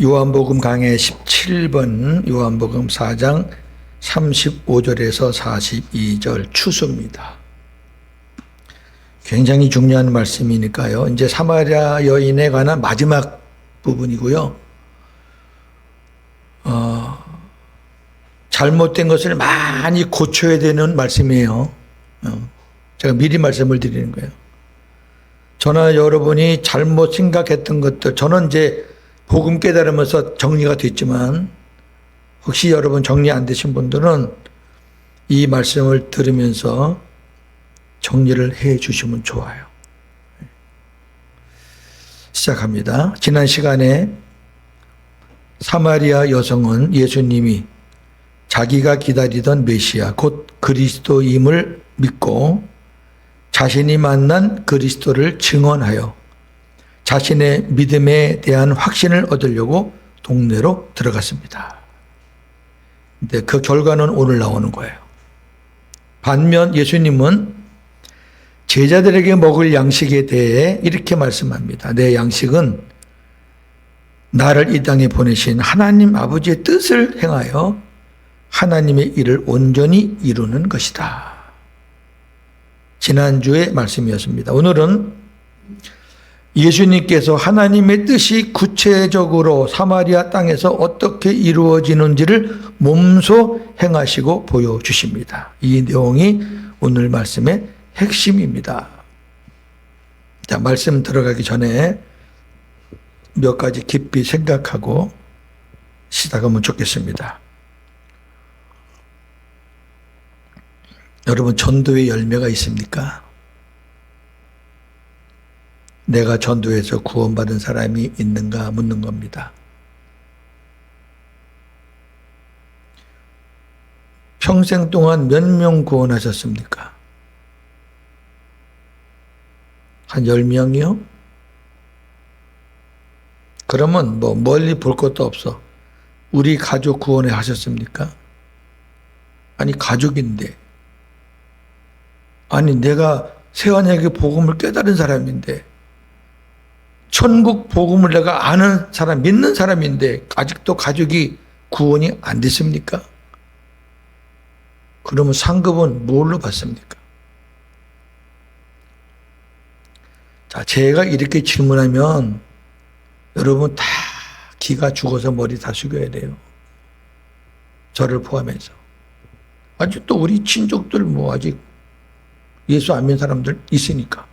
요한복음 강해 17번 요한복음 4장 35절에서 42절 추수입니다. 굉장히 중요한 말씀이니까요. 이제 사마리아 여인에 관한 마지막 부분이고요. 잘못된 것을 많이 고쳐야 되는 말씀이에요. 제가 미리 말씀을 드리는 거예요. 저나 여러분이 잘못 생각했던 것들, 저는 이제 복음 깨달으면서 정리가 됐지만 혹시 여러분 정리 안 되신 분들은 이 말씀을 들으면서 정리를 해 주시면 좋아요. 시작합니다. 지난 시간에 사마리아 여성은 예수님이 자기가 기다리던 메시아 곧 그리스도임을 믿고 자신이 만난 그리스도를 증언하여 자신의 믿음에 대한 확신을 얻으려고 동네로 들어갔습니다. 근데 그 결과는 오늘 나오는 거예요. 반면 예수님은 제자들에게 먹을 양식에 대해 이렇게 말씀합니다. 내 양식은 나를 이 땅에 보내신 하나님 아버지의 뜻을 행하여 하나님의 일을 온전히 이루는 것이다. 지난주의 말씀이었습니다. 오늘은 예수님께서 하나님의 뜻이 구체적으로 사마리아 땅에서 어떻게 이루어지는지를 몸소 행하시고 보여주십니다. 이 내용이 오늘 말씀의 핵심입니다. 자, 말씀 들어가기 전에 몇 가지 깊이 생각하고 시작하면 좋겠습니다. 여러분, 전도의 열매가 있습니까? 내가 전도해서 구원받은 사람이 있는가 묻는 겁니다. 평생 동안 몇 명 구원하셨습니까? 한 10명이요? 그러면 뭐 멀리 볼 것도 없어. 우리 가족 구원해 하셨습니까? 아니, 가족인데. 아니, 내가 세환에게 복음을 깨달은 사람인데, 천국 복음을 내가 아는 사람, 믿는 사람인데 아직도 가족이 구원이 안 됐습니까? 그러면 상급은 뭘로 받습니까? 자, 제가 이렇게 질문하면 여러분 다 기가 죽어서 머리 다 숙여야 돼요. 저를 포함해서. 아직도 우리 친족들 뭐 아직 예수 안 믿는 사람들 있으니까.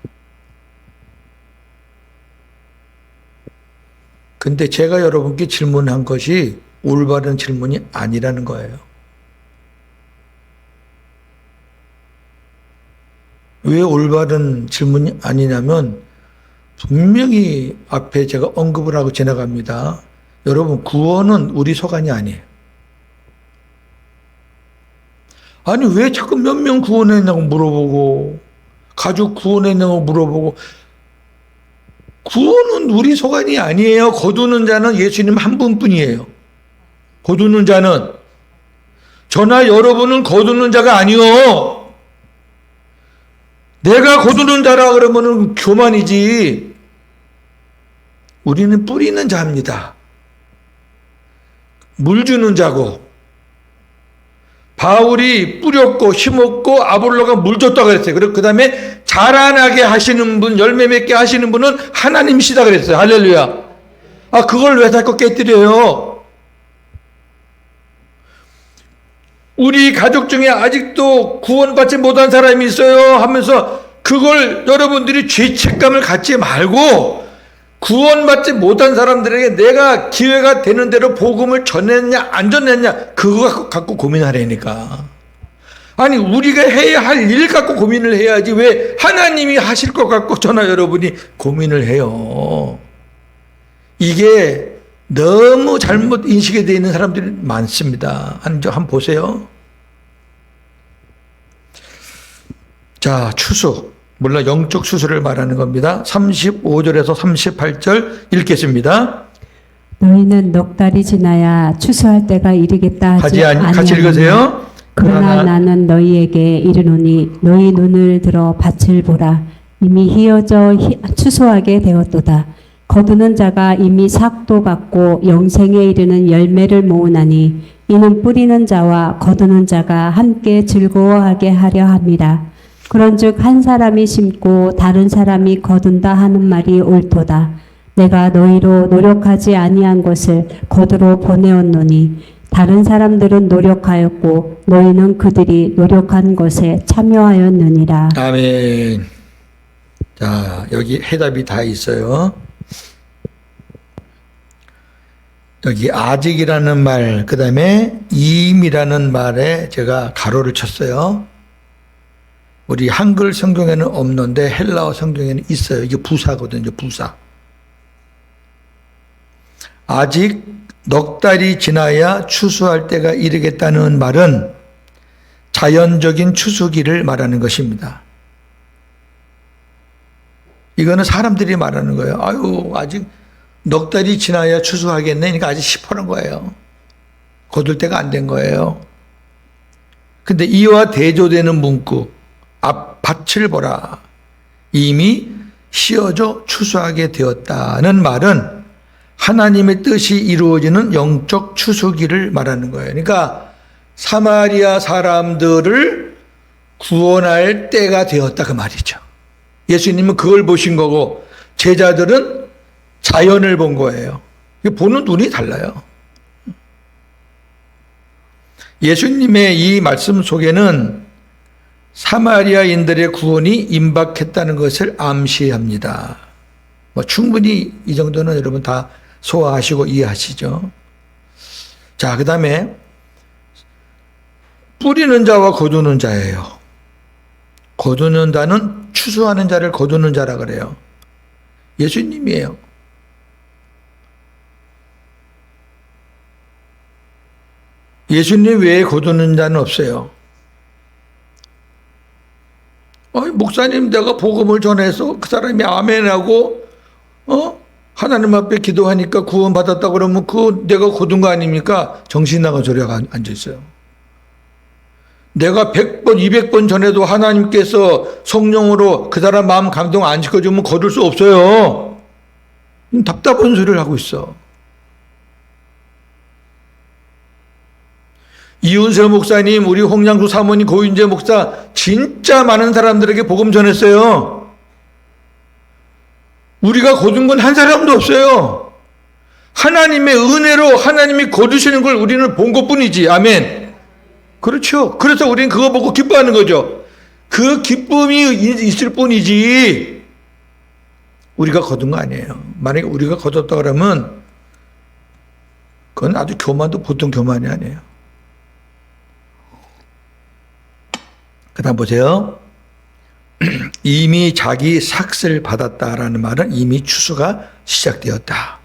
근데 제가 여러분께 질문한 것이 올바른 질문이 아니라는 거예요. 왜 올바른 질문이 아니냐면 분명히 앞에 제가 언급을 하고 지나갑니다. 여러분, 구원은 우리 소관이 아니에요. 아니, 왜 자꾸 몇 명 구원했냐고 물어보고 가족 구원했냐고 물어보고. 구원은 우리 소관이 아니에요. 거두는 자는 예수님 한 분뿐이에요. 거두는 자는. 저나 여러분은 거두는 자가 아니요. 내가 거두는 자라 그러면은 교만이지. 우리는 뿌리는 자입니다. 물 주는 자고. 바울이 뿌렸고 심었고 아볼로가 물 줬다 그랬어요. 그리고 그 다음에 자라나게 하시는 분, 열매 맺게 하시는 분은 하나님이시다 그랬어요. 할렐루야. 아, 그걸 왜 자꾸 깨뜨려요? 우리 가족 중에 아직도 구원받지 못한 사람이 있어요 하면서 그걸 여러분들이 죄책감을 갖지 말고 구원받지 못한 사람들에게 내가 기회가 되는 대로 복음을 전했냐 안 전했냐 그거 갖고 고민하라니까. 아니, 우리가 해야 할 일 갖고 고민을 해야지 왜 하나님이 하실 것 갖고 저나 여러분이 고민을 해요. 이게 너무 잘못 인식이 되어 있는 사람들이 많습니다. 한번 보세요. 자, 추수. 물론 영적 수수를 말하는 겁니다. 35절에서 38절 읽겠습니다. 너희는 넉 달이 지나야 추수할 때가 이르겠다 하지 아니하느냐. 같이 읽으세요. 그러나 나는 너희에게 이르노니 너희 눈을 들어 밭을 보라. 이미 희어져 추수하게 되었도다. 거두는 자가 이미 삭도 받고 영생에 이르는 열매를 모으나니 이는 뿌리는 자와 거두는 자가 함께 즐거워하게 하려 함이라. 그런즉 한 사람이 심고 다른 사람이 거둔다 하는 말이 옳도다. 내가 너희로 노력하지 아니한 것을 거두러 보내었노니 다른 사람들은 노력하였고 너희는 그들이 노력한 것에 참여하였느니라. 아멘. 자, 여기 해답이 다 있어요. 여기 아직이라는 말, 그 다음에 임이라는 말에 제가 가로를 쳤어요. 우리 한글 성경에는 없는데 헬라어 성경에는 있어요. 이게 부사거든요, 부사. 아직 넉 달이 지나야 추수할 때가 이르겠다는 말은 자연적인 추수기를 말하는 것입니다. 이거는 사람들이 말하는 거예요. 아유, 아직 넉 달이 지나야 추수하겠네. 그러니까 아직 시퍼런 거예요. 거둘 때가 안 된 거예요. 근데 이와 대조되는 문구, 앞 밭을 보라. 이미 씌어져 추수하게 되었다는 말은 하나님의 뜻이 이루어지는 영적 추수기를 말하는 거예요. 그러니까 사마리아 사람들을 구원할 때가 되었다 그 말이죠. 예수님은 그걸 보신 거고 제자들은 자연을 본 거예요. 보는 눈이 달라요. 예수님의 이 말씀 속에는 사마리아인들의 구원이 임박했다는 것을 암시합니다. 충분히 이 정도는 여러분 다 소화하시고 이해하시죠. 자, 그 다음에 뿌리는 자와 거두는 자예요. 거두는 자는 추수하는 자를 거두는 자라 그래요. 예수님이에요. 예수님 외에 거두는 자는 없어요. 목사님 내가 복음을 전해서 그 사람이 아멘하고 하나님 앞에 기도하니까 구원받았다 그러면 그 내가 거둔 거 아닙니까? 정신 나간 소리가 앉아있어요. 내가 100번 200번 전해도 하나님께서 성령으로 그 사람 마음 감동 안 시켜주면 거둘 수 없어요. 답답한 소리를 하고 있어. 이윤세 목사님, 우리 홍양수 사모님, 고윤재 목사 진짜 많은 사람들에게 복음 전했어요. 우리가 거둔 건 한 사람도 없어요. 하나님의 은혜로 하나님이 거두시는 걸 우리는 본 것뿐이지. 아멘. 그렇죠. 그래서 우리는 그거 보고 기뻐하는 거죠. 그 기쁨이 있을 뿐이지 우리가 거둔 거 아니에요. 만약에 우리가 거뒀다 그러면 그건 아주 교만도 보통 교만이 아니에요. 그 다음 보세요. 이미 자기 삭을 받았다라는 말은 이미 추수가 시작되었다.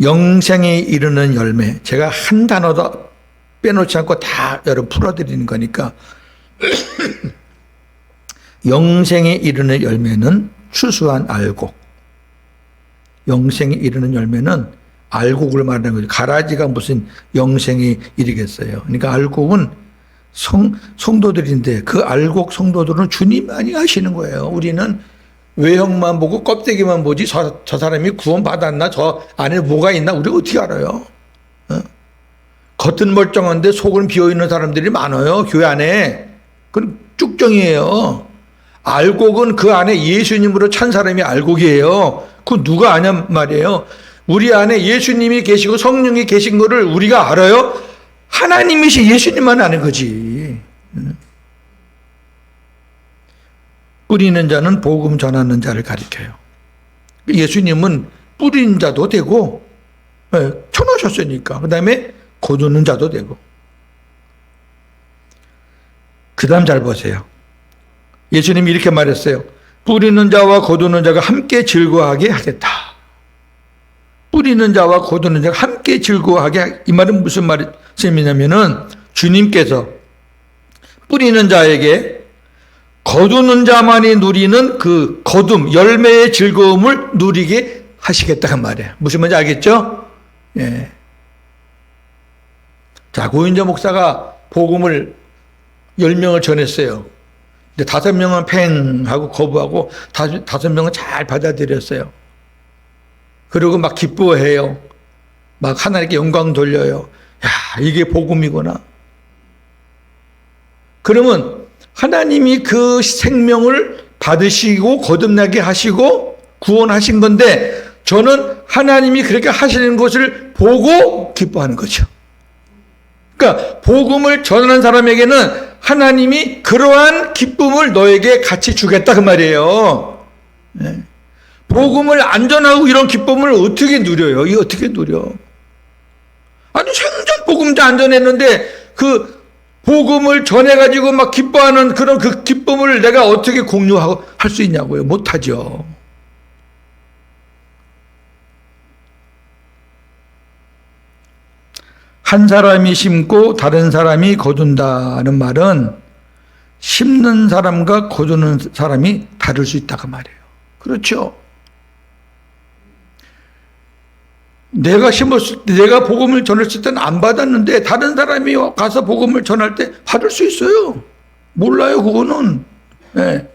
영생에 이르는 열매, 제가 한 단어도 빼놓지 않고 다 여러분 풀어드리는 거니까 영생에 이르는 열매는 추수한 알곡. 영생에 이르는 열매는 알곡을 말하는 거죠. 가라지가 무슨 영생에 이르겠어요. 그러니까 알곡은 성도들인데 그 알곡 성도들은 주님만이 하시는 거예요. 우리는 외형만 보고 껍데기만 보지 저 사람이 구원받았나 저 안에 뭐가 있나 우리가 어떻게 알아요? 겉은 멀쩡한데 속은 비어있는 사람들이 많아요. 교회 안에. 그건 쭉정이에요. 알곡은 그 안에 예수님으로 찬 사람이 알곡이에요. 그거 누가 아냐 말이에요. 우리 안에 예수님이 계시고 성령이 계신 거를 우리가 알아요. 하나님이시 예수님만 아는 거지. 뿌리는 자는 복음 전하는 자를 가리켜요. 예수님은 뿌리는 자도 되고 쳐놓으셨으니까. 그 다음에 거두는 자도 되고. 그 다음 잘 보세요. 예수님이 이렇게 말했어요. 뿌리는 자와 거두는 자가 함께 즐거워하게 하겠다. 뿌리는 자와 거두는 자가 함께 즐거워하게, 이 말은 무슨 말씀이냐면은 주님께서 뿌리는 자에게 거두는 자만이 누리는 그 거둠, 열매의 즐거움을 누리게 하시겠다는 말이에요. 무슨 말인지 알겠죠? 예. 자, 고윤재 목사가 복음을 10명을 전했어요. 근데 5명은 팽 하고 거부하고 5명은 잘 받아들였어요. 그리고 막 기뻐해요. 막 하나님께 영광 돌려요. 야, 이게 복음이구나. 그러면 하나님이 그 생명을 받으시고 거듭나게 하시고 구원하신 건데, 저는 하나님이 그렇게 하시는 것을 보고 기뻐하는 거죠. 그러니까 복음을 전하는 사람에게는 하나님이 그러한 기쁨을 너에게 같이 주겠다 그 말이에요. 네. 복음을 안 전하고 이런 기쁨을 어떻게 누려요? 이 어떻게 누려? 아니 생전 복음도 안 전했는데 그 복음을 전해가지고 막 기뻐하는 그런 그 기쁨을 내가 어떻게 공유하고 할 수 있냐고요? 못하죠. 한 사람이 심고 다른 사람이 거둔다는 말은 심는 사람과 거두는 사람이 다를 수 있다고 말이에요. 그렇죠. 내가 심었을 때, 내가 복음을 전했을 때는 안 받았는데 다른 사람이 가서 복음을 전할 때 받을 수 있어요. 몰라요, 그거는. 네.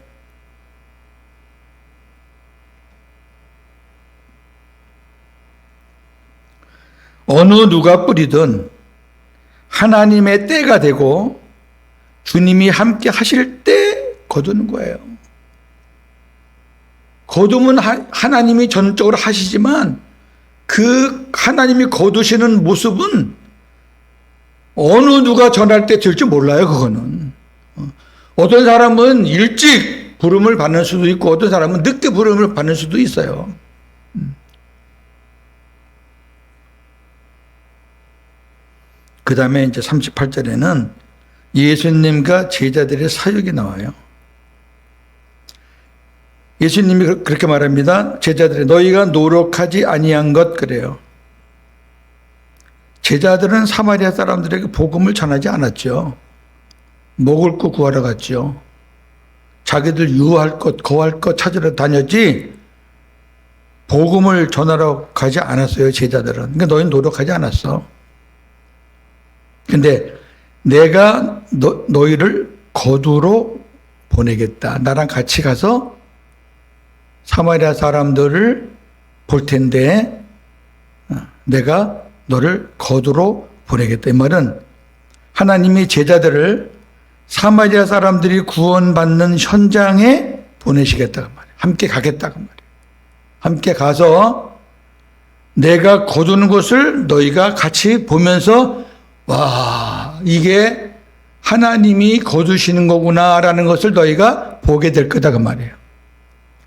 어느 누가 뿌리든 하나님의 때가 되고 주님이 함께 하실 때 거두는 거예요. 거둠은 하나님이 전적으로 하시지만 그 하나님이 거두시는 모습은 어느 누가 전할 때 될지 몰라요, 그거는. 어떤 사람은 일찍 부름을 받는 수도 있고 어떤 사람은 늦게 부름을 받는 수도 있어요. 그 다음에 이제 38절에는 예수님과 제자들의 사역이 나와요. 예수님이 그렇게 말합니다. 제자들이 너희가 노력하지 아니한 것 그래요. 제자들은 사마리아 사람들에게 복음을 전하지 않았죠. 먹을 거 구하러 갔죠. 자기들 유할 것, 거할 것 찾으러 다녔지 복음을 전하러 가지 않았어요. 제자들은. 그러니까 너희는 노력하지 않았어. 근데 내가 너희를 거두러 보내겠다. 나랑 같이 가서 사마리아 사람들을 볼 텐데 내가 너를 거두러 보내겠다. 이 말은 하나님이 제자들을 사마리아 사람들이 구원받는 현장에 보내시겠다고 말이에요. 함께 가겠다고 말이에요. 함께 가서 내가 거두는 것을 너희가 같이 보면서 와, 이게 하나님이 거두시는 거구나라는 것을 너희가 보게 될 거다 그 말이에요.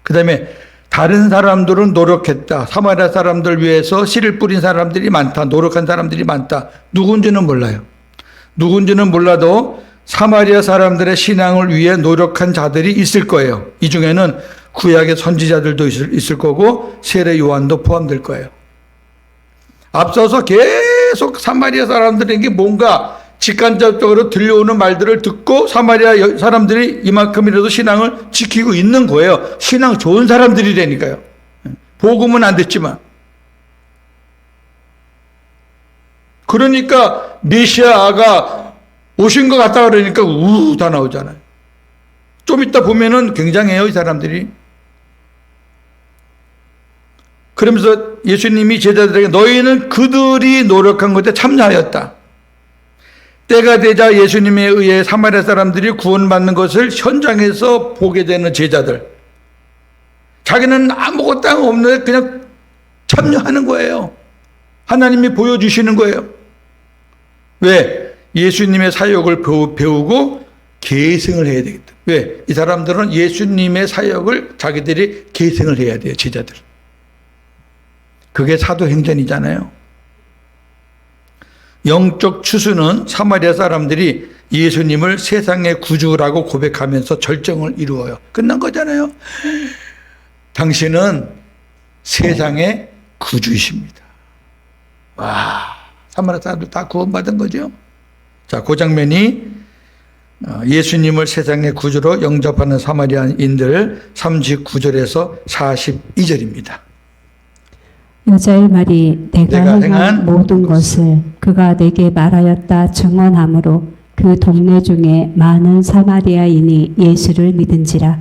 그 다음에 다른 사람들은 노력했다. 사마리아 사람들 위해서 씨를 뿌린 사람들이 많다. 노력한 사람들이 많다. 누군지는 몰라요. 누군지는 몰라도 사마리아 사람들의 신앙을 위해 노력한 자들이 있을 거예요. 이 중에는 구약의 선지자들도 있을 거고 세례 요한도 포함될 거예요. 앞서서 계속 사마리아 사람들에게 뭔가 직간접적으로 들려오는 말들을 듣고 사마리아 사람들이 이만큼이라도 신앙을 지키고 있는 거예요. 신앙 좋은 사람들이라니까요. 복음은 안 됐지만. 그러니까 메시아가 오신 것 같다 그러니까 다 나오잖아요. 좀 이따 보면은 굉장해요, 이 사람들이. 그러면서 예수님이 제자들에게 너희는 그들이 노력한 것에 참여하였다. 때가 되자 예수님에 의해 사마리아 사람들이 구원받는 것을 현장에서 보게 되는 제자들. 자기는 아무것도 없는데 그냥 참여하는 거예요. 하나님이 보여주시는 거예요. 왜? 예수님의 사역을 배우고 계승을 해야 되겠다. 왜? 이 사람들은 예수님의 사역을 자기들이 계승을 해야 돼요, 제자들. 그게 사도행전이잖아요. 영적 추수는 사마리아 사람들이 예수님을 세상의 구주라고 고백하면서 절정을 이루어요. 끝난 거잖아요. 당신은 세상의 구주이십니다. 와, 사마리아 사람들 다 구원받은 거죠. 자, 그 장면이 예수님을 세상의 구주로 영접하는 사마리아인들 39절에서 42절입니다. 여자의 말이 내가 행한 모든 것을 그가 내게 말하였다 증언하므로 그 동네 중에 많은 사마리아인이 예수를 믿은지라.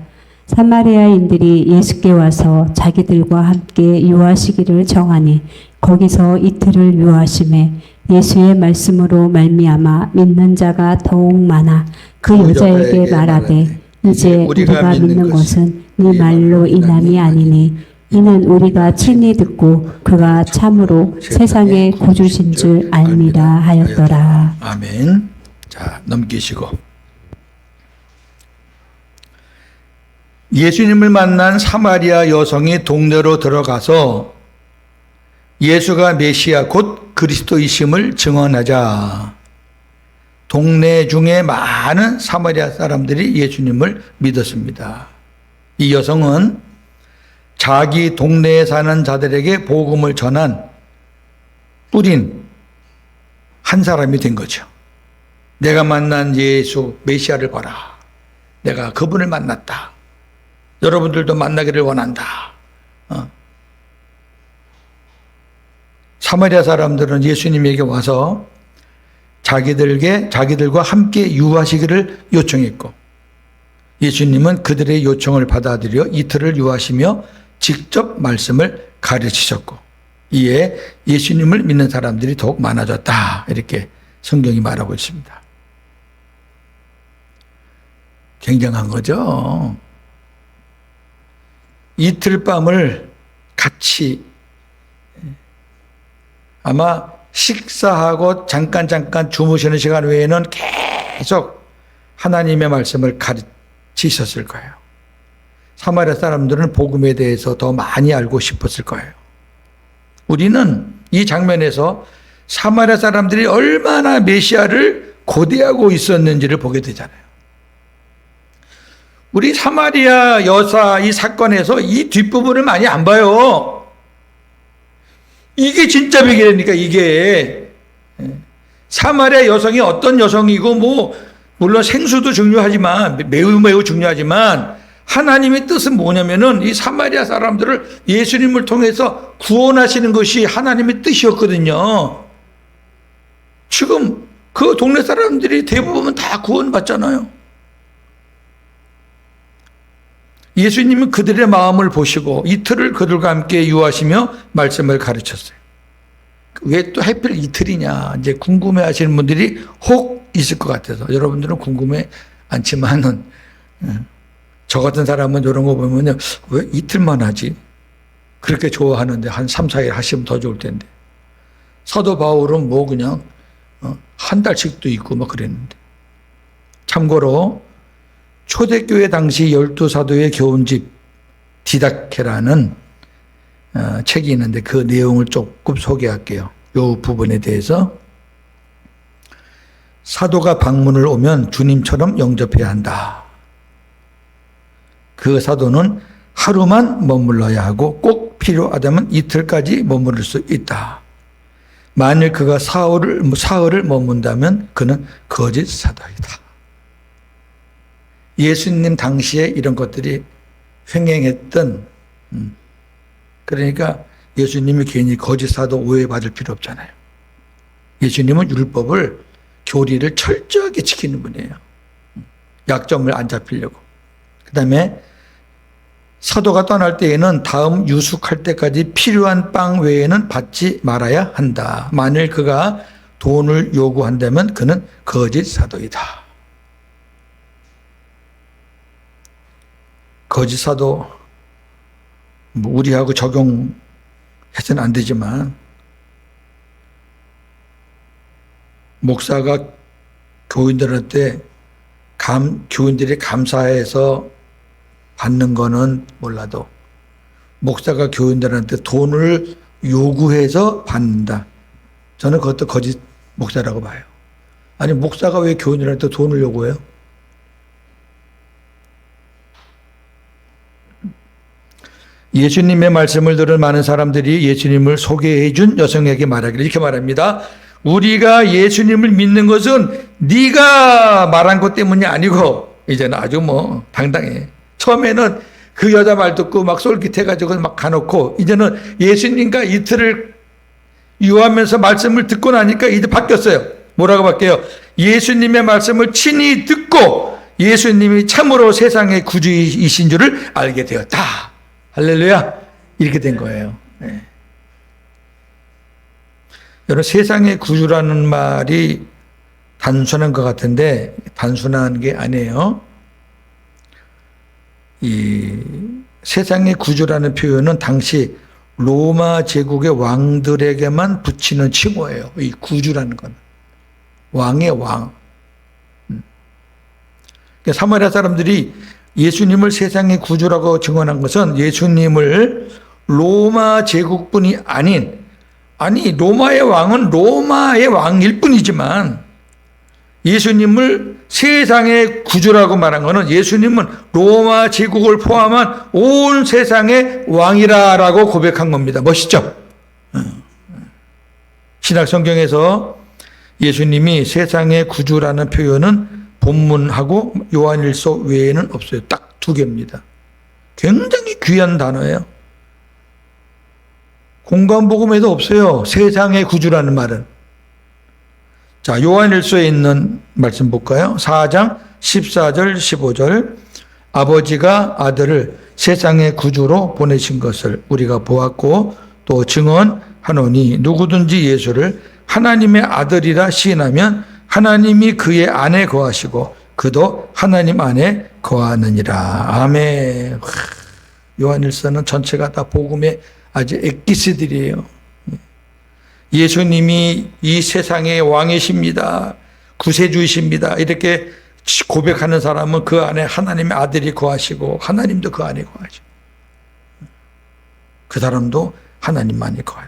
사마리아인들이 예수께 와서 자기들과 함께 유하시기를 정하니 거기서 이틀을 유하심에 예수의 말씀으로 말미암아 믿는 자가 더욱 많아 그 여자에게 말하되 이제 우리가 믿는 것은 네 말로 인함이 아니니 이는 우리가 친히 듣고 그가 참으로 세상의 구주신 줄 알미라 하였더라. 아멘. 자, 넘기시고. 예수님을 만난 사마리아 여성이 동네로 들어가서 예수가 메시아 곧 그리스도이심을 증언하자 동네 중에 많은 사마리아 사람들이 예수님을 믿었습니다. 이 여성은 자기 동네에 사는 자들에게 복음을 전한 뿌린 한 사람이 된 거죠. 내가 만난 예수 메시아를 봐라. 내가 그분을 만났다. 여러분들도 만나기를 원한다. 사마리아 사람들은 예수님에게 와서 자기들과 함께 유하시기를 요청했고 예수님은 그들의 요청을 받아들여 이틀을 유하시며 직접 말씀을 가르치셨고 이에 예수님을 믿는 사람들이 더욱 많아졌다. 이렇게 성경이 말하고 있습니다. 굉장한 거죠. 이틀 밤을 같이 아마 식사하고 잠깐 주무시는 시간 외에는 계속 하나님의 말씀을 가르치셨을 거예요. 사마리아 사람들은 복음에 대해서 더 많이 알고 싶었을 거예요. 우리는 이 장면에서 사마리아 사람들이 얼마나 메시아를 고대하고 있었는지를 보게 되잖아요. 우리 사마리아 여사 이 사건에서 이 뒷부분을 많이 안 봐요. 이게 진짜 비결이니까 이게. 사마리아 여성이 어떤 여성이고 물론 생수도 중요하지만 매우 중요하지만 하나님의 뜻은 뭐냐면은 이 사마리아 사람들을 예수님을 통해서 구원하시는 것이 하나님의 뜻이었거든요. 지금 그 동네 사람들이 대부분 다 구원받잖아요. 예수님은 그들의 마음을 보시고 이틀을 그들과 함께 유하시며 말씀을 가르쳤어요. 왜 또 하필 이틀이냐 이제 궁금해 하시는 분들이 혹 있을 것 같아서 여러분들은 궁금해 않지만은 저 같은 사람은 이런 거 보면요 왜 이틀만 하지? 그렇게 좋아하는데 한 3, 4일 하시면 더 좋을 텐데 사도 바울은 뭐 그냥 한 달씩도 있고 막 그랬는데 참고로 초대교회 당시 12사도의 교훈집 디다케라는 책이 있는데 그 내용을 조금 소개할게요. 이 부분에 대해서 사도가 방문을 오면 주님처럼 영접해야 한다. 그 사도는 하루만 머물러야 하고 꼭 필요하다면 이틀까지 머무를 수 있다. 만일 그가 사흘을 머문다면 그는 거짓 사도이다. 예수님 당시에 이런 것들이 횡행했던 그러니까 예수님이 괜히 거짓 사도 오해받을 필요 없잖아요. 예수님은 율법을 교리를 철저하게 지키는 분이에요. 약점을 안 잡히려고. 그 다음에 사도가 떠날 때에는 다음 유숙할 때까지 필요한 빵 외에는 받지 말아야 한다. 만일 그가 돈을 요구한다면 그는 거짓 사도이다. 거짓 사도 우리하고 적용해서는 안 되지만 목사가 교인들한테 교인들이 감사해서 받는 거는 몰라도 목사가 교인들한테 돈을 요구해서 받는다. 저는 그것도 거짓 목사라고 봐요. 아니 목사가 왜 교인들한테 돈을 요구해요? 예수님의 말씀을 들은 많은 사람들이 예수님을 소개해 준 여성에게 말하기를 이렇게 말합니다. 우리가 예수님을 믿는 것은 네가 말한 것 때문이 아니고 이제는 아주 당당해. 처음에는 그 여자 말 듣고 막 솔깃해가지고 막 가놓고 이제는 예수님과 이틀을 유하면서 말씀을 듣고 나니까 이제 바뀌었어요. 뭐라고 바뀌어요? 예수님의 말씀을 친히 듣고 예수님이 참으로 세상의 구주이신 줄을 알게 되었다. 할렐루야. 이렇게 된 거예요. 네. 여러분, 세상의 구주라는 말이 단순한 것 같은데 단순한 게 아니에요. 이 세상의 구주라는 표현은 당시 로마 제국의 왕들에게만 붙이는 칭호예요. 이 구주라는 건 왕의 왕. 그러니까 사마리아 사람들이 예수님을 세상의 구주라고 증언한 것은 예수님을 로마 제국뿐이 아닌, 아니 로마의 왕은 로마의 왕일 뿐이지만 예수님을 세상의 구주라고 말한 것은 예수님은 로마 제국을 포함한 온 세상의 왕이라고 고백한 겁니다. 멋있죠? 신약 성경에서 예수님이 세상의 구주라는 표현은 본문하고 요한일서 외에는 없어요. 딱 두 개입니다. 굉장히 귀한 단어예요. 공관복음에도 없어요. 세상의 구주라는 말은. 자, 요한일서에 있는 말씀 볼까요? 4장 14절 15절. 아버지가 아들을 세상의 구주로 보내신 것을 우리가 보았고 또 증언하노니 누구든지 예수를 하나님의 아들이라 시인하면 하나님이 그의 안에 거하시고 그도 하나님 안에 거하느니라. 아멘. 요한일서는 전체가 다 복음의 아주 엑기스들이에요. 예수님이 이 세상의 왕이십니다. 구세주이십니다. 이렇게 고백하는 사람은 그 안에 하나님의 아들이 거하시고 하나님도 그 안에 거하시고 그 사람도 하나님만이 거하요.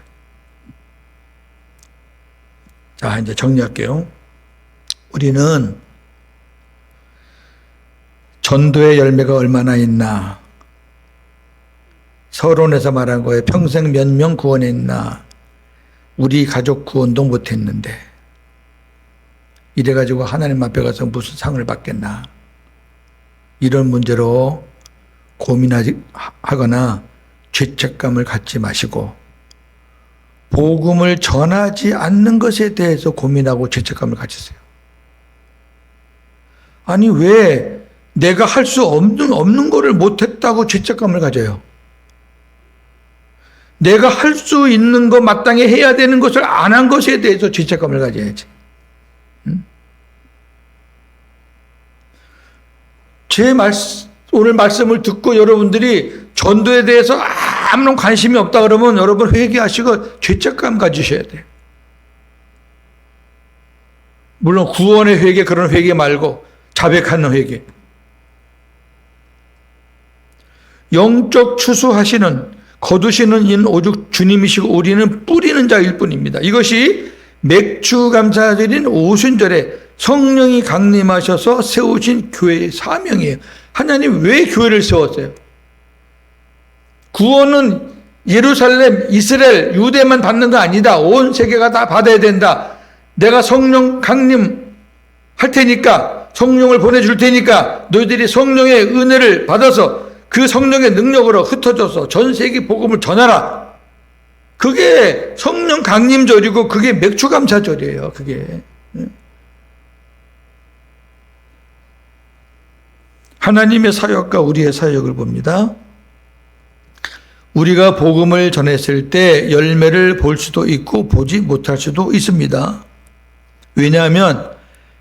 자, 이제 정리할게요. 우리는 전도의 열매가 얼마나 있나, 서론에서 말한 거에 평생 몇 명 구원했나, 우리 가족 구원도 못했는데 이래가지고 하나님 앞에 가서 무슨 상을 받겠나, 이런 문제로 고민하거나 죄책감을 갖지 마시고 복음을 전하지 않는 것에 대해서 고민하고 죄책감을 가지세요. 아니 왜 내가 할 수 없는 거를 못했다고 죄책감을 가져요? 내가 할 수 있는 거 마땅히 해야 되는 것을 안 한 것에 대해서 죄책감을 가져야지. 오늘 말씀을 듣고 여러분들이 전도에 대해서 아무런 관심이 없다 그러면 여러분 회개하시고 죄책감 가지셔야 돼요. 물론 구원의 회개, 그런 회개 말고 자백하는 회개. 영적 추수하시는, 거두시는 이는 오직 주님이시고 우리는 뿌리는 자일 뿐입니다. 이것이 맥주 감사드린 오순절에 성령이 강림하셔서 세우신 교회의 사명이에요. 하나님 왜 교회를 세웠어요? 구원은 예루살렘, 이스라엘, 유대만 받는 거 아니다. 온 세계가 다 받아야 된다. 내가 성령 강림 할 테니까, 성령을 보내줄 테니까 너희들이 성령의 은혜를 받아서 그 성령의 능력으로 흩어져서 전 세계 복음을 전하라. 그게 성령 강림절이고 그게 맥주감사절이에요. 그게 하나님의 사역과 우리의 사역을 봅니다. 우리가 복음을 전했을 때 열매를 볼 수도 있고 보지 못할 수도 있습니다. 왜냐하면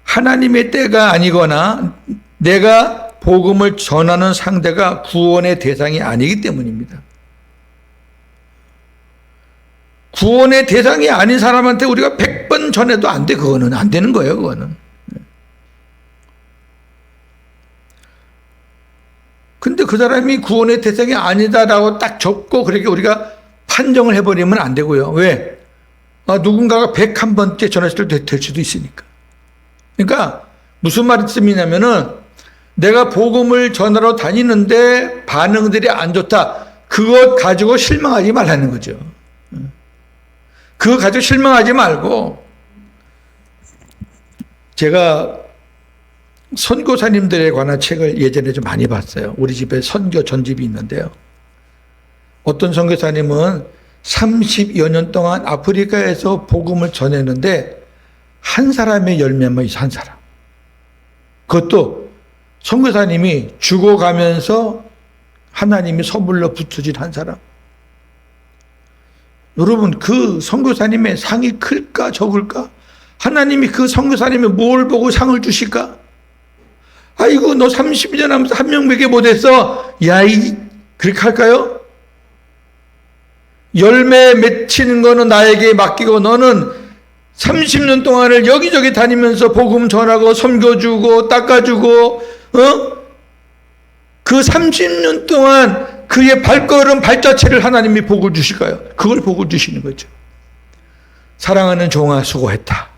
하나님의 때가 아니거나 내가 복음을 전하는 상대가 구원의 대상이 아니기 때문입니다. 구원의 대상이 아닌 사람한테 우리가 100번 전해도 안 돼. 그거는 안 되는 거예요. 그거는. 근데 그 사람이 구원의 대상이 아니다라고 딱 적고 그렇게 우리가 판정을 해버리면 안 되고요. 왜? 누군가가 101번째 전했을 때 될 수도 있으니까. 그러니까 무슨 말씀이냐면은 내가 복음을 전하러 다니는데 반응들이 안 좋다. 그것 가지고 실망하지 말라는 거죠. 그거 가지고 실망하지 말고, 제가 선교사님들에 관한 책을 예전에 좀 많이 봤어요. 우리 집에 선교 전집이 있는데요. 어떤 선교사님은 30여 년 동안 아프리카에서 복음을 전했는데 한 사람의 열매만 있어, 한 사람. 그것도 선교사님이 죽어가면서 하나님이 선물로 붙여진 한 사람. 여러분, 그 선교사님의 상이 클까 적을까? 하나님이 그 선교사님이 뭘 보고 상을 주실까? 아이고, 너 30년 하면서 한 명밖에 못했어. 야, 그렇게 할까요? 열매 맺히는 거는 나에게 맡기고 너는 30년 동안을 여기저기 다니면서 복음 전하고 섬겨주고 닦아주고 그 30년 동안 그의 발걸음 발자취를 하나님이 복을 주실까요? 그걸 복을 주시는 거죠. 사랑하는 종아 수고했다.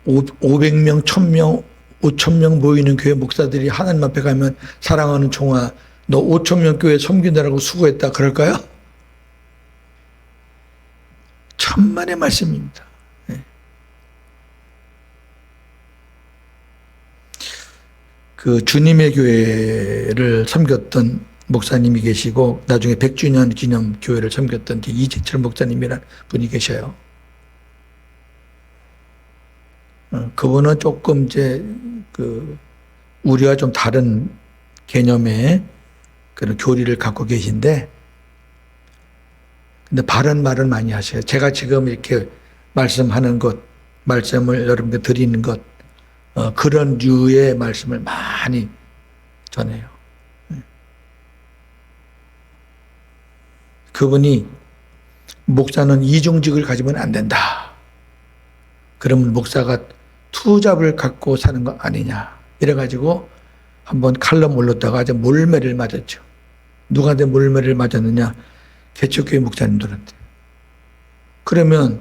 (500명) (1000명) (5000명) 모이는 교회 목사들이 하나님 앞에 가면 사랑하는 종아 너 5,000명 교회 섬기느라고 수고했다 그럴까요? 천만의 말씀입니다. 네. 그 주님의 교회를 섬겼던 목사님이 계시고 나중에 100주년 기념 교회를 섬겼던 이재철 목사님이라는 분이 계셔요. 그분은 조금 이제 우리와 좀 다른 개념의 그런 교리를 갖고 계신데, 근데 바른 말을 많이 하셔요. 제가 지금 이렇게 말씀하는 것, 말씀을 여러분께 드리는 것, 그런 류의 말씀을 많이 전해요. 그분이 목사는 이중직을 가지면 안 된다. 그러면 목사가 투잡을 갖고 사는 거 아니냐. 이래가지고 한번 칼럼 올렸다가 아주 몰매를 맞았죠. 누구한테 몰매를 맞았느냐? 개척교회 목사님들한테. 그러면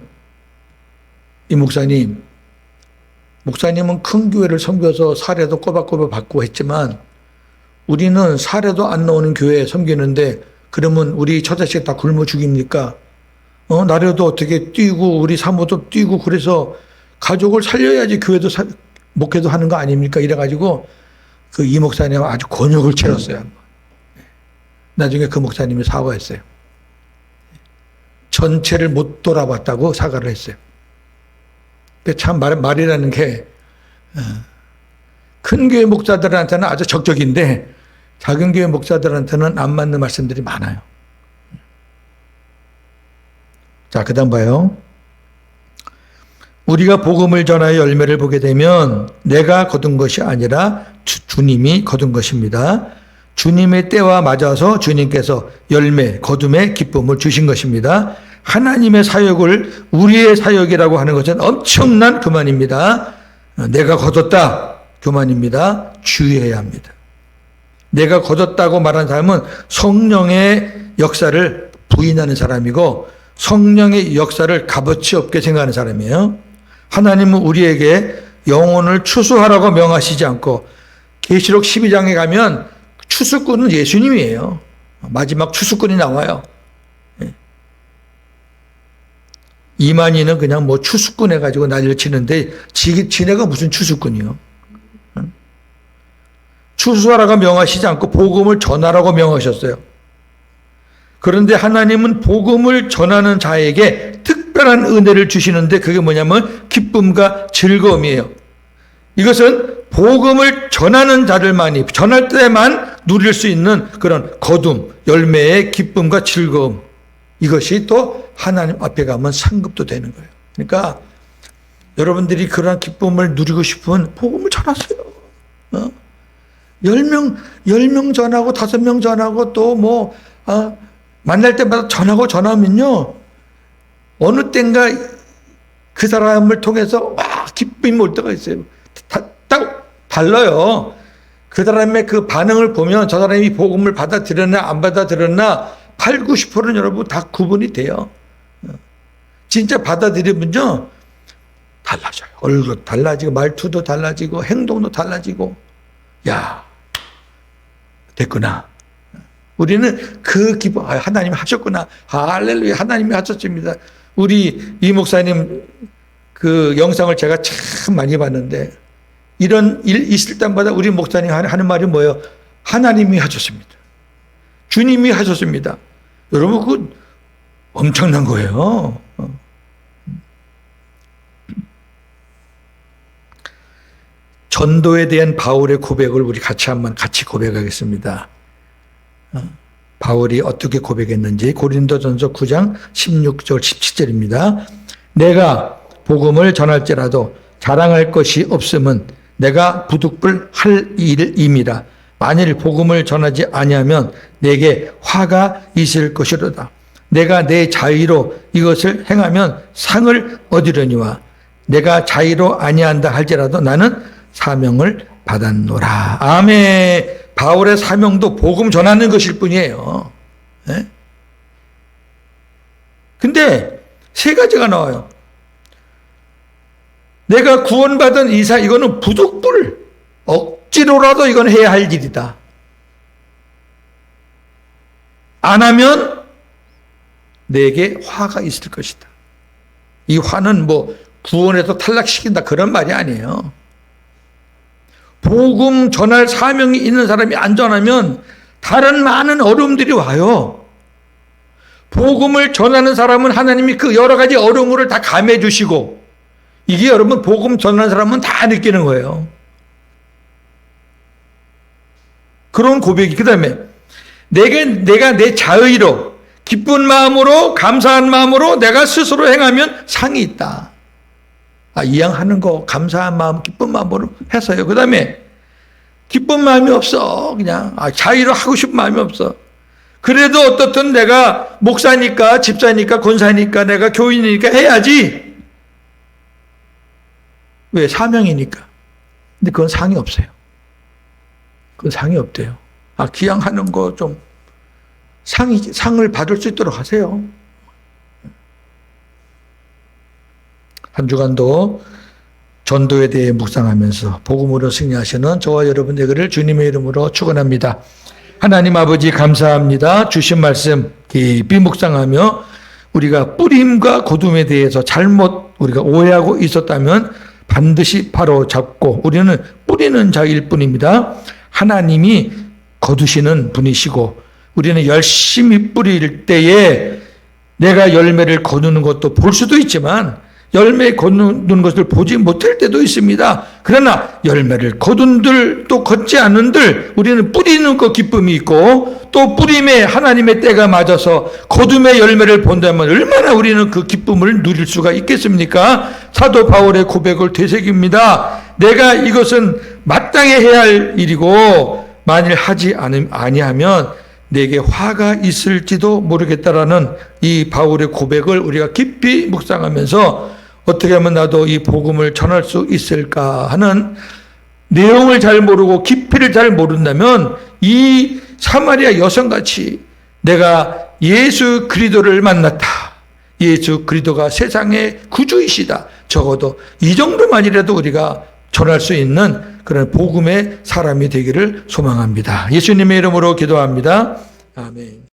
이 목사님은 큰 교회를 섬겨서 사례도 꼬박꼬박 받고 했지만 우리는 사례도 안 나오는 교회에 섬기는데 그러면 우리 처자식 다 굶어 죽입니까? 나라도 어떻게 뛰고 우리 사모도 뛰고 그래서 가족을 살려야지 교회도 목회도 하는 거 아닙니까? 이래가지고 그 이 목사님 아주 곤욕을 치렀어요. 나중에 그 목사님이 사과했어요. 전체를 못 돌아봤다고 사과를 했어요. 참 말이라는 게 큰 교회 목사들한테는 아주 적적인데 작은 교회 목사들한테는 안 맞는 말씀들이 많아요. 자, 그 다음 봐요. 우리가 복음을 전하여 열매를 보게 되면 내가 거둔 것이 아니라 주님이 거둔 것입니다. 주님의 때와 맞아서 주님께서 열매, 거둠의 기쁨을 주신 것입니다. 하나님의 사역을 우리의 사역이라고 하는 것은 엄청난 교만입니다. 내가 거뒀다 교만입니다. 주의해야 합니다. 내가 거뒀다고 말한 사람은 성령의 역사를 부인하는 사람이고 성령의 역사를 값어치 없게 생각하는 사람이에요. 하나님은 우리에게 영혼을 추수하라고 명하시지 않고 계시록 12장에 가면 추수꾼은 예수님이에요. 마지막 추수꾼이 나와요. 이만희는 그냥 뭐 추수꾼 해가지고 난리를 치는데 지네가 무슨 추수꾼이요. 추수하라고 명하시지 않고 복음을 전하라고 명하셨어요. 그런데 하나님은 복음을 전하는 자에게 특별한 은혜를 주시는데 그게 뭐냐면 기쁨과 즐거움이에요. 이것은 복음을 전하는 자들만이 전할 때만 누릴 수 있는 그런 거둠, 열매의 기쁨과 즐거움. 이것이 또 하나님 앞에 가면 상급도 되는 거예요. 그러니까 여러분들이 그런 기쁨을 누리고 싶으면 복음을 전하세요. 10명 전하고 5명 전하고 또 뭐 만날 때마다 전하면요 어느 땐가 그 사람을 통해서 기쁨이 올 때가 있어요. 딱 달라요. 그 사람의 그 반응을 보면 저 사람이 복음을 받아들였나 안 받아들였나 8, 90%는 여러분 다 구분이 돼요. 진짜 받아들이면요 달라져요. 얼굴도 달라지고 말투도 달라지고 행동도 달라지고 야 됐구나. 우리는 그 기쁨, 하나님이 하셨구나. 할렐루야, 하나님이 하셨습니다. 우리 이 목사님 그 영상을 제가 참 많이 봤는데 이런 일 있을 때마다 우리 목사님 하는 말이 뭐예요? 하나님이 하셨습니다. 주님이 하셨습니다. 여러분, 그 엄청난 거예요. 전도에 대한 바울의 고백을 우리 같이 고백하겠습니다. 바울이 어떻게 고백했는지 고린도전서 9장 16절 17절입니다. 내가 복음을 전할지라도 자랑할 것이 없음은 내가 부득불 할 일임이라. 만일 복음을 전하지 아니하면 내게 화가 있을 것이로다. 내가 내 자의로 이것을 행하면 상을 얻으려니와 내가 자의로 아니한다 할지라도 나는 사명을 받았노라. 아멘. 바울의 사명도 복음 전하는 것일 뿐이에요. 네? 근데 세 가지가 나와요. 내가 구원받은 이거는 부득불, 억지로라도 이건 해야 할 일이다. 안 하면 내게 화가 있을 것이다. 이 화는 뭐 구원에서 탈락시킨다 그런 말이 아니에요. 복음 전할 사명이 있는 사람이 안 전하면 다른 많은 어려움들이 와요. 복음을 전하는 사람은 하나님이 그 여러 가지 어려움을 다 감해 주시고, 이게 여러분 복음 전하는 사람은 다 느끼는 거예요. 그런 고백이. 그 다음에 내가 내 자의로 기쁜 마음으로 감사한 마음으로 내가 스스로 행하면 상이 있다. 이양하는 거 감사한 마음 기쁜 마음으로 해서요. 그 다음에 기쁜 마음이 없어. 그냥 자의로 하고 싶은 마음이 없어. 그래도 어떻든 내가 목사니까 집사니까 권사니까 내가 교인이니까 해야지. 왜? 사명이니까. 근데 그건 상이 없어요. 그건 상이 없대요. 기양하는 거 좀 상을 받을 수 있도록 하세요. 한 주간도 전도에 대해 묵상하면서 복음으로 승리하시는 저와 여러분 되기를 주님의 이름으로 축원합니다. 하나님 아버지 감사합니다. 주신 말씀 깊이 묵상하며 우리가 뿌림과 거둠에 대해서 잘못 우리가 오해하고 있었다면 반드시 바로 잡고, 우리는 뿌리는 자일 뿐입니다. 하나님이 거두시는 분이시고 우리는 열심히 뿌릴 때에 내가 열매를 거두는 것도 볼 수도 있지만 열매 거두는 것을 보지 못할 때도 있습니다. 그러나 열매를 거둔들 또 걷지 않은들 우리는 뿌리는 것 기쁨이 있고, 또 뿌림에 하나님의 때가 맞아서 거둠의 열매를 본다면 얼마나 우리는 그 기쁨을 누릴 수가 있겠습니까? 사도 바울의 고백을 되새깁니다. 내가 이것은 마땅히 해야 할 일이고 만일 하지 아니하면 내게 화가 있을지도 모르겠다라는 이 바울의 고백을 우리가 깊이 묵상하면서 어떻게 하면 나도 이 복음을 전할 수 있을까 하는 내용을 잘 모르고 깊이를 잘 모른다면 이 사마리아 여성같이 내가 예수 그리스도를 만났다. 예수 그리스도가 세상의 구주이시다. 적어도 이 정도만이라도 우리가 전할 수 있는 그런 복음의 사람이 되기를 소망합니다. 예수님의 이름으로 기도합니다. 아멘.